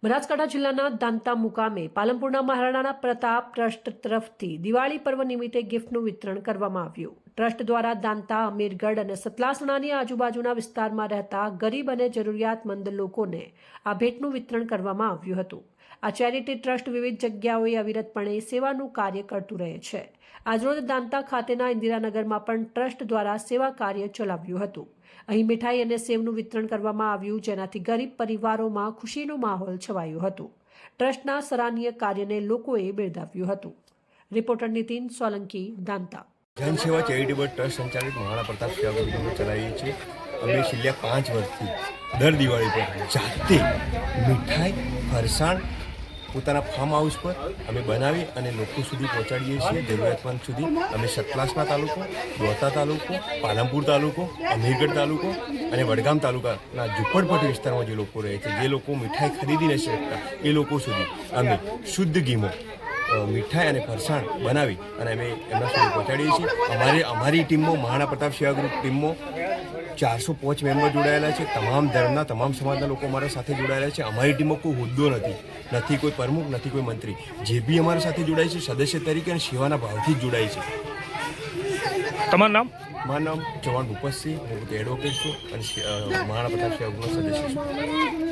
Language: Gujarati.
બનાસકાંઠા જિલ્લાના દાંતા મુકામે પાલનપુરના મહારાણા પ્રતાપ ટ્રસ્ટ તરફથી દિવાળી પર્વ નિમિત્તે ગિફ્ટનું વિતરણ કરવામાં આવ્યું। ટ્રસ્ટ દ્વારા દાંતા, અમીરગઢ અને સતલાસણાની આજુબાજુના વિસ્તારમાં રહેતા ગરીબ અને જરૂરિયાતમંદ લોકોને આ ભેટનું વિતરણ કરવામાં આવ્યું હતું। આ ચેરિટી ટ્રસ્ટ વિવિધ જગ્યાઓએ અવિરતપણે સેવાનું કાર્ય કરતું રહે છે। આજરોજ દાંતા ખાતેના ઇન્દિરાનગરમાં પણ ટ્રસ્ટ દ્વારા સેવા કાર્ય ચલાવ્યું હતું। અહીં મીઠાઈ અને સેવનું વિતરણ કરવામાં આવ્યું, જેનાથી ગરીબ પરિવારોમાં ખુશીનો માહોલ છવાયો હતો। ટ્રસ્ટના સરાહનીય કાર્યને લોકોએ બિરદાવ્યું હતું। Reporter Nitin Solanki, Danta. Janseva charitable trust સંચાલિત મહારાણા પ્રતાપ સેવા ગ્રુપ ચલાવીએ છીએ। અમે છેલ્લા 5 વર્ષથી દર દિવાળી પર જાતે મીઠાઈ, ફરસાણ પોતાના ફાર્મ હાઉસ પર અમે બનાવી અને લોકો સુધી પહોંચાડીએ છીએ, જરૂરિયાતમંદ સુધી। અમે સતલાસણા તાલુકો, દોતા તાલુકો, પાલનપુર તાલુકો, અમીરગઢ તાલુકો અને વડગામ તાલુકાના ઝૂંપડપટ્ટી વિસ્તારમાં જે લોકો રહે છે, જે લોકો મીઠાઈ ખરીદી નથી શકતા, એ લોકો સુધી અમે શુદ્ધ ઘીમાં મીઠાઈ અને ફરસાણ બનાવી અને અમે એમના સુધી પહોંચાડીએ છીએ। અમારી ટીમમાં મહારાણા પ્રતાપ સેવા ગ્રુપ ટીમમાં 405 મેમ્બર જોડાયેલા છે। તમામ ધર્મના, તમામ સમાજના લોકો અમારા સાથે જોડાયેલા છે। અમારી ટીમમાં કોઈ હોદ્દો નથી કોઈ પ્રમુખ, નથી કોઈ મંત્રી। જે બી અમારા સાથે જોડાય છે સદસ્ય તરીકે અને સેવાના ભાવથી જ જોડાય છે। તમારું નામ? મારું નામ ચૌહાણ ભૂપતસિંહ, હું એડવોકેટ છું અને મહારાણા પ્રતાપ સેવા ગ્રુપનો સદસ્ય છું।